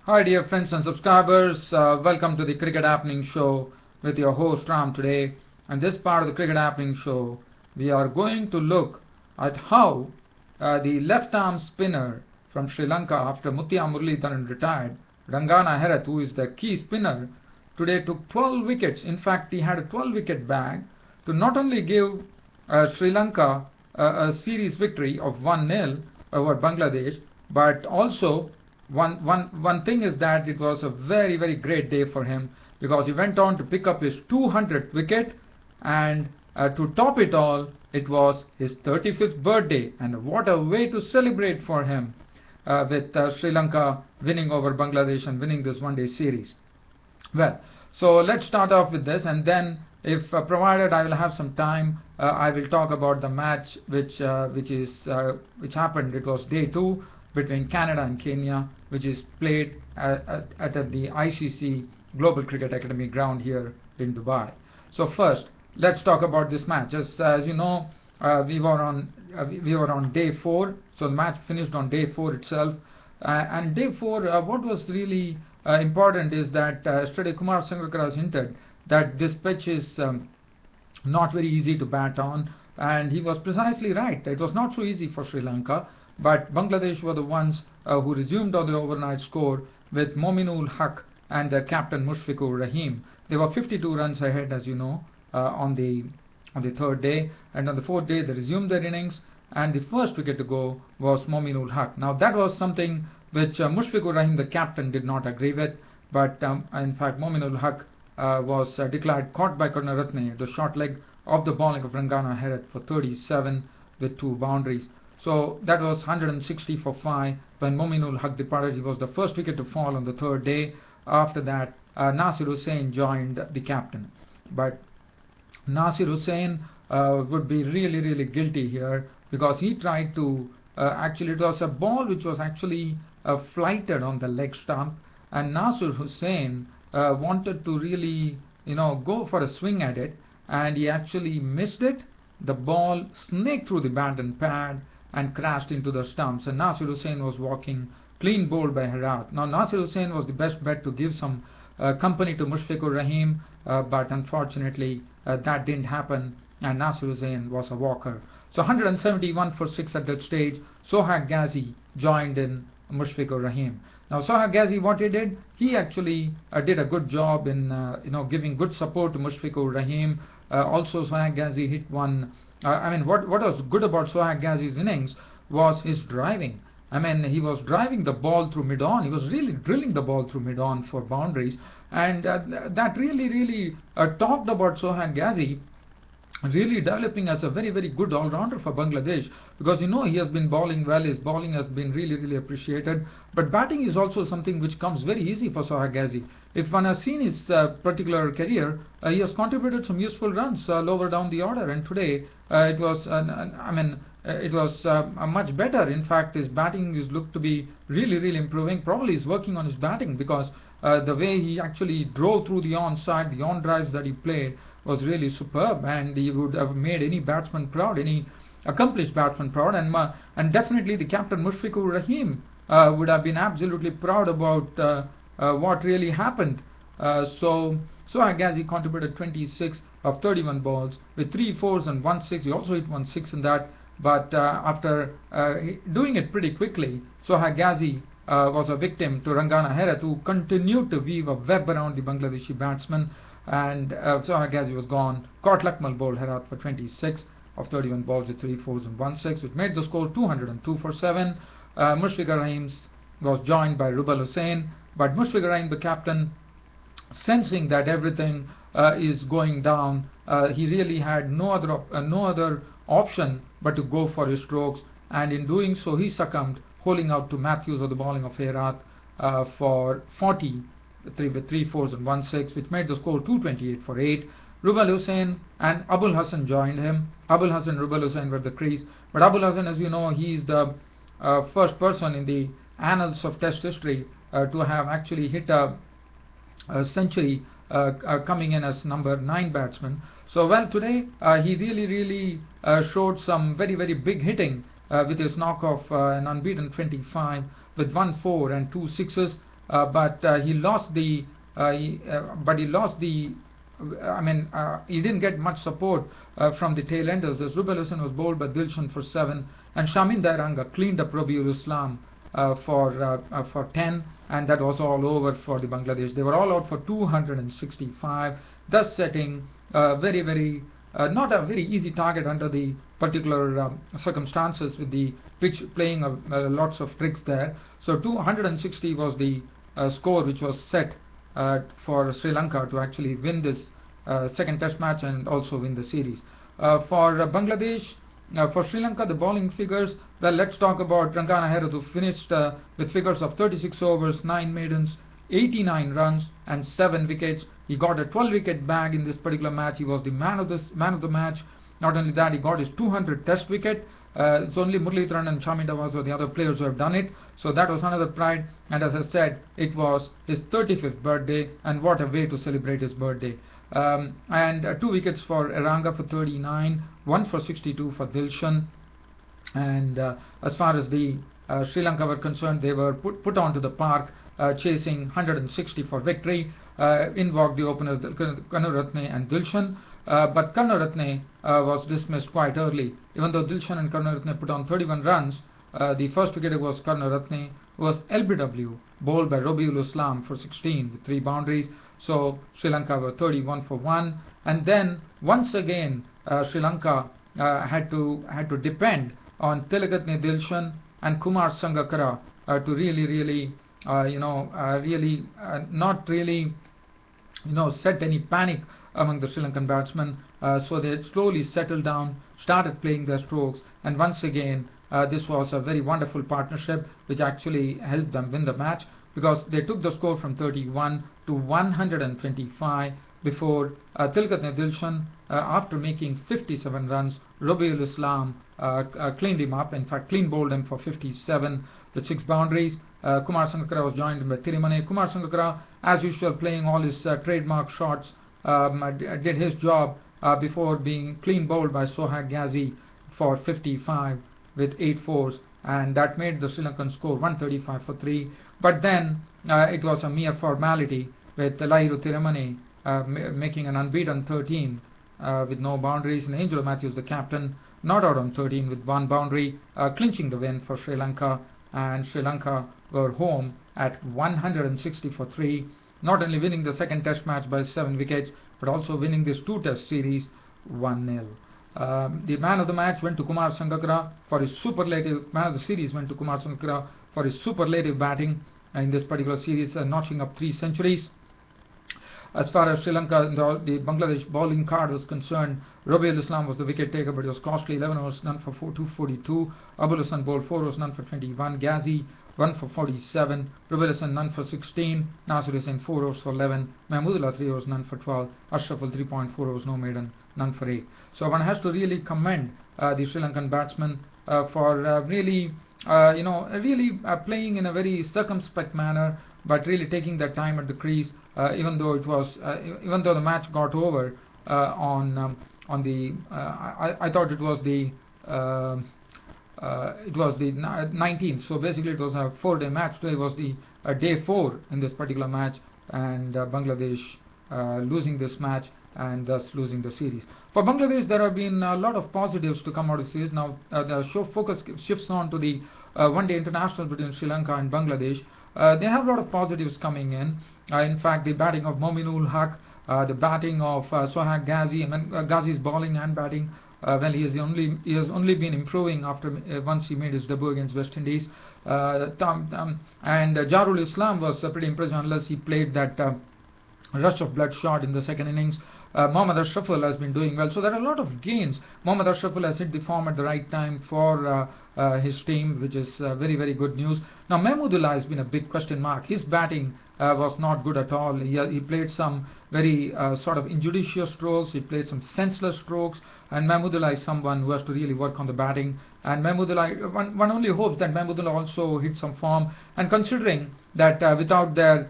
Hi dear friends and subscribers, welcome to the Cricket Happening Show with your host Ram today. And this part of the Cricket Happening Show, we are going to look at how the left arm spinner from Sri Lanka after Muttiah Muralidharan retired, Rangana Herath, who is the key spinner, today took 12 wickets. In fact, he had a 12 wicket bag to not only give Sri Lanka a series victory of 1-0 over Bangladesh, but also one thing is that it was a very great day for him, because he went on to pick up his 200th wicket, and to top it all, it was his 35th birthday, and what a way to celebrate for him with Sri Lanka winning over Bangladesh and winning this one-day series. Well, so let's start off with this, and then if provided I will have some time, I will talk about the match which happened. It was day 2 between Canada and Kenya, which is played at the ICC Global Cricket Academy ground here in Dubai. So first, let's talk about this match. As you know, we were on day 4, so the match finished on day 4 itself. And day 4, what was really important is that yesterday Kumar Sangakkara has hinted that this pitch is not very easy to bat on, and he was precisely right. It was not so easy for Sri Lanka, but Bangladesh were the ones who resumed on the overnight score with Mominul Haq and captain Mushfiqur Rahim. They were 52 runs ahead, as you know, on the third day, and on the fourth day they resumed their innings, and the first wicket to go was Mominul Haq. Now that was something which Mushfiqur Rahim, the captain, did not agree with, but in fact Mominul Haq was declared caught by Karunaratne, the short leg of the bowling of Rangana Herath, for 37 with 2 boundaries. So that was 160 for 5 when Mominul Haq departed. He was the first wicket to fall on the third day. After that, Nasir Hussain joined the captain. But Nasir Hussain would be really guilty here, because he tried to actually, it was a ball which was actually flighted on the leg stump, and Nasir Hussain wanted to really go for a swing at it, and he actually missed it. The ball snaked through the bat and pad and crashed into the stumps, and Nasir Hussain was walking clean bowled by Herath. Now Nasir Hussain was the best bet to give some company to Mushfiqur Rahim, but unfortunately that didn't happen, and Nasir Hussain was a walker. So 171 for 6 at that stage. Sohail Ghazi joined in Mushfiqur Rahim. Now Sohail Ghazi, what he did, he actually did a good job in giving good support to Mushfiqur Rahim. Also Sohail Ghazi hit one. What was good about Sohail Ghazi's innings was his driving. He was driving the ball through mid-on. He was really drilling the ball through mid-on for boundaries, and that really talked about Sohail Ghazi really developing as a very good all-rounder for Bangladesh, because he has been bowling well. His bowling has been really appreciated, but batting is also something which comes very easy for Sohail Ghazi. If one has seen his particular career, he has contributed some useful runs lower down the order, and today it was much better. In fact, his batting is looked to be really improving. Probably he's working on his batting, because the way he actually drove through the onside, the on drives that he played was really superb, and he would have made any batsman proud, any accomplished batsman proud, and definitely the captain Mushfiqur Rahim would have been absolutely proud about what really happened. So Sohail Ghazi contributed 26 of 31 balls with 3 4s and 1 6. He also hit 1 6 in that, but after doing it pretty quickly, Sohail Ghazi was a victim to Rangana Herath, who continued to weave a web around the Bangladeshi batsman, and Sohail Ghazi was gone. Kot Lakmal bowled Herath for 26 of 31 balls with 3 4s and 1 6, which made the score 202 for 7. Mushfiqur Rahim was joined by Rubal Hussain, but Mushfiqur Rahim, the captain, sensing that everything is going down, he really had no other option but to go for his strokes, and in doing so he succumbed, holding out to Matthews of the bowling of Herath for 40 with 3 4s and 1 6, which made the score 228 for 8. Rubal Hussain and Abul Hassan joined him. Abul Hassan and Rubal Hussain were the crease, but Abul Hassan, as you know, he is the first person in the annals of Test history to have actually hit a century, coming in as number 9 batsman. So well, today he really showed some very big hitting with his knock of an unbeaten 25 with 1 4 and 2 6s. but he lost the but he lost the he didn't get much support from the tail enders, as Rubel Hussain was bowled by Dilshan for 7, and Shamin Dairanga cleaned up Rabiul Islam for 10, and that was all over for the Bangladesh. They were all out for 265, thus setting very not a very easy target under the particular circumstances, with the pitch playing lots of tricks there. So 260 was the score which was set for Sri Lanka to actually win this second test match and also win the series. For Bangladesh, for Sri Lanka, the bowling figures, well, let's talk about Rangana Herath, who finished with figures of 36 overs, 9 maidens, 89 runs and 7 wickets. He got a 12-wicket bag in this particular match. He was the man of the match. Not only that, he got his 200th test wicket. It's only Muralitharan and Shami Dawaz or the other players who have done it. So that was another pride. And as I said, it was his 35th birthday, and what a way to celebrate his birthday. And 2 wickets for Eranga for 39, 1 for 62 for Dilshan. And as far as the Sri Lanka were concerned, they were put onto the park chasing 160 for victory. In walked the openers Karunaratne and Dilshan, but Karunaratne was dismissed quite early. Even though Dilshan and Karunaratne put on 31 runs, the first wicket was Karunaratne, who was LBW, bowled by Rabiul Islam for 16 with 3 boundaries. So Sri Lanka were 31 for 1, and then once again Sri Lanka had to depend on Tilagatne Dilshan and Kumar Sangakkara to really not really set any panic among the Sri Lankan batsmen. So they slowly settled down, started playing their strokes, and once again this was a very wonderful partnership which actually helped them win the match, because they took the score from 31 to 125 before Tilagatne Dilshan, after making 57 runs, Rabiul Islam cleaned him up, in fact clean bowled him for 57 with 6 boundaries. Kumar Sangakkara was joined by Thirimane. Kumar Sangakkara, as usual, playing all his trademark shots, did his job before being clean bowled by Sohag Ghazi for 55 with 8 fours, and that made the Sri Lankan score 135 for 3. But then it was a mere formality, with Lahiru Thirimane making an unbeaten 13 with no boundaries, and Angelo Matthews, the captain, not out on 13 with 1 boundary, clinching the win for Sri Lanka. And Sri Lanka were home at 160 for 3, not only winning the second test match by 7 wickets, but also winning this 2-test series 1-0. The man of the match went to Kumar Sangakkara for his superlative, man of the series went to Kumar Sangakkara for his superlative batting in this particular series, notching up 3 centuries. As far as Sri Lanka, the Bangladesh bowling card was concerned, Rabiul Islam was the wicket taker, but it was costly. 11 overs, none for 242. Abul Hassan bowled 4 overs, none for 21. Ghazi, 1 for 47. Rabiul Hassan, none for 16. Nasir Hussain, 4 overs for 11. Mahmudullah, 3 overs, none for 12. Ashraful, 3.4 overs, no maiden, none for 8. So one has to really commend the Sri Lankan batsmen for really playing in a very circumspect manner, but really taking their time at the crease. Even though the match got over on the I thought it was the 19th. So basically it was a 4-day match. Today was the day 4 in this particular match, and Bangladesh losing this match and thus losing the series. For Bangladesh, there have been a lot of positives to come out of the series. Now the show focus shifts on to the one-day international between Sri Lanka and Bangladesh. They have a lot of positives coming in. In fact, the batting of Mominul Haq, the batting of Sohag Ghazi, Ghazi's bowling and batting, well, he has only been improving after once he made his debut against West Indies. And Jarul Islam was pretty impressive, unless he played that rush of blood shot in the second innings. Mohammad Ashraful has been doing well, so there are a lot of gains. Mohammad Ashraful has hit the form at the right time for his team, which is very good news. Now Mahmudullah has been a big question mark. His batting was not good at all. He played some very sort of injudicious strokes. He played some senseless strokes, and Mahmudullah is someone who has to really work on the batting. And Mahmudullah, one only hopes that Mahmudullah also hit some form. And considering that without their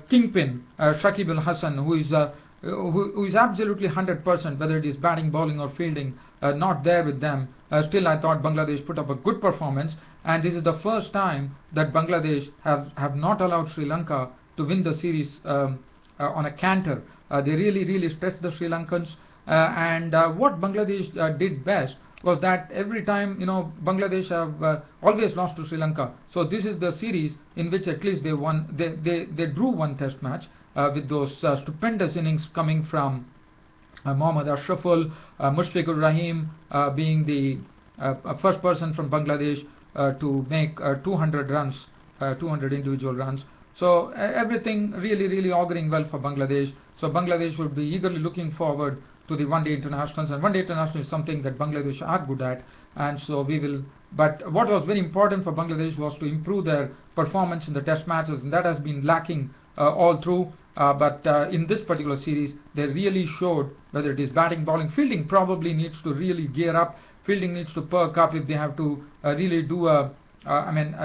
kingpin Shakib al Hassan, who is absolutely 100%, whether it is batting, bowling or fielding, not there with them. Still, I thought Bangladesh put up a good performance, and this is the first time that Bangladesh have not allowed Sri Lanka to win the series on a canter. They really stressed the Sri Lankans, and what Bangladesh did best was that every time, Bangladesh have always lost to Sri Lanka. So this is the series in which at least they won. They drew one test match with those stupendous innings coming from Mohammad Ashraful, Mushfiqur Rahim being the first person from Bangladesh to make 200 runs, 200 individual runs. So everything really auguring well for Bangladesh. So Bangladesh will be eagerly looking forward to the one-day internationals, and one-day international is something that Bangladesh are good at, and so we will. But what was very important for Bangladesh was to improve their performance in the test matches, and that has been lacking all through. But in this particular series, they really showed, whether it is batting, bowling, fielding probably needs to really gear up. Fielding needs to perk up if they have to really do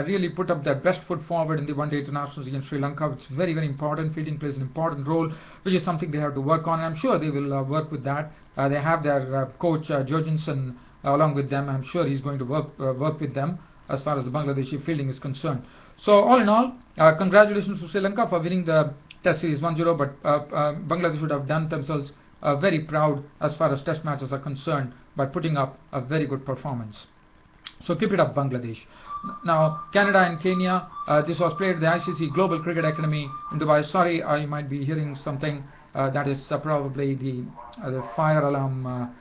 really put up their best foot forward in the one-day internationals against Sri Lanka. It's very important. Fielding plays an important role, which is something they have to work on. I'm sure they will work with that. They have their coach Jorgensen along with them. I'm sure he's going to work with them as far as the Bangladeshi fielding is concerned. So all in all, congratulations to Sri Lanka for winning the Test Series 1-0, but Bangladesh would have done themselves very proud as far as Test matches are concerned by putting up a very good performance. So keep it up, Bangladesh. Now, Canada and Kenya, this was played at the ICC Global Cricket Academy in Dubai. Sorry, I might be hearing something. That is probably the fire alarm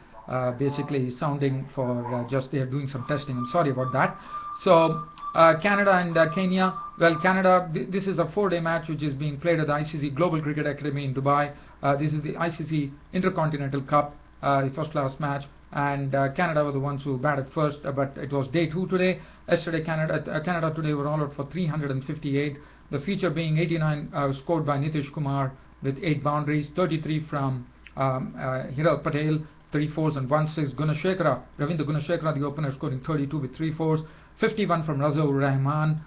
basically sounding for just they are doing some testing. I'm sorry about that. So Canada and Kenya. Well, Canada, this is a 4-day match which is being played at the ICC Global Cricket Academy in Dubai. This is the ICC Intercontinental Cup, the first-class match. And Canada were the ones who batted first, but it was day 2 today. Yesterday, Canada today were all out for 358. The feature being 89 scored by Nitish Kumar with 8 boundaries, 33 from Herath Patel, 3 fours and 1 6. Ravindra Gunashekara, the opener, scoring 32 with 3 fours, 51 from Razaur Rahman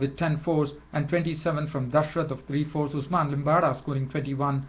with 10 fours, and 27 from Dashrath of 3 fours. Usman Limbada scoring 21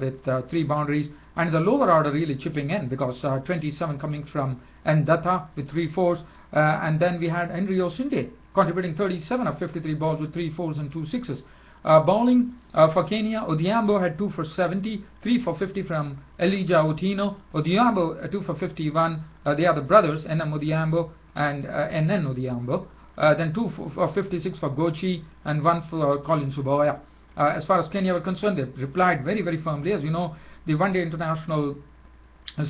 with 3 boundaries, and the lower order really chipping in because 27 coming from N. Datta with 3 fours, and then we had Henry Osinde contributing 37 of 53 balls with 3 fours and 2 sixes. Bowling for Kenya, Odhiambo had 2 for 70, 3 for 50 from Elijah Otieno. Odhiambo 2 for 51. They are the brothers, N.M. Odhiambo and N.N. Odhiambo. Then 2 for 56 for Gochi and 1 for Colin Suboya. As far as Kenya were concerned, they replied very firmly. As you know, the one-day international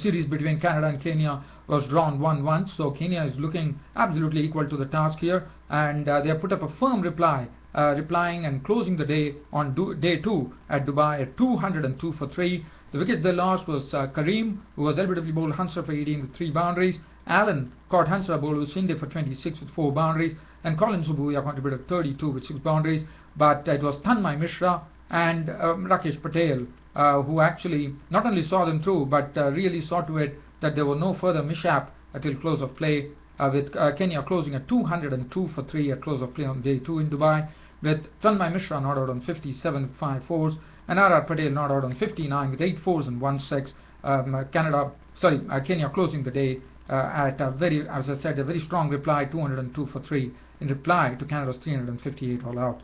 series between Canada and Kenya was drawn 1-1. So Kenya is looking absolutely equal to the task here, and they have put up a firm reply, replying and closing the day on day 2 at Dubai at 202 for 3. The wickets they lost was Kareem, who was LBW bowled Hansra for 18 with 3 boundaries. Allen caught Hansra bowled Sinde for 26 with 4 boundaries, and Colin Subuya contributed 32 with 6 boundaries. But it was Tanmay Mishra and Rakesh Patel who actually not only saw them through, but really saw to it that there were no further mishap until close of play, with Kenya closing at 202 for 3 at close of play on day 2 in Dubai, with Tanmay Mishra not out on 57 with 5 fours, and R.R. Patel not out on 59 with 8 fours and 1 6. Kenya closing the day at a very, as I said, a very strong reply, 202 for 3 in reply to Canada's 358 all out.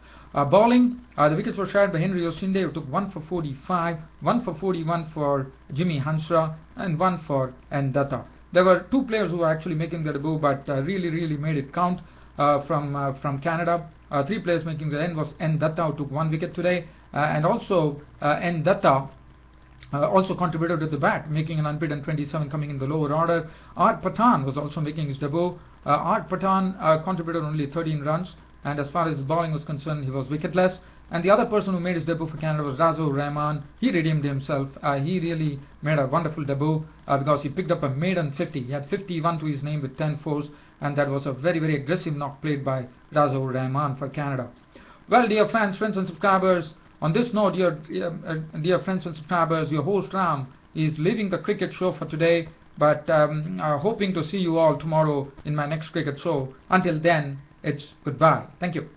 Bowling, the wickets were shared by Henry Osinde, who took 1 for 45, 1 for 41 for Jimmy Hansra, and 1 for N. Datta. There were 2 players who were actually making their debut, but really made it count from Canada. 3 players making the end was N. Datta, who took 1 wicket today, and also N. Datta also contributed to the bat, making an unbeaten 27 coming in the lower order. Art Pathan was also making his debut. Art Pathan contributed only 13 runs, and as far as his bowling was concerned, he was wicketless. And the other person who made his debut for Canada was Razaur Rahman. He redeemed himself. He really made a wonderful debut because he picked up a maiden 50. He had 51 to his name with 10 fours, and that was a very aggressive knock played by Razaur Rahman for Canada. Well, dear fans, friends and subscribers, on this note, dear friends and subscribers, your host Ram is leaving the cricket show for today, but hoping to see you all tomorrow in my next cricket show. Until then, it's goodbye. Thank you.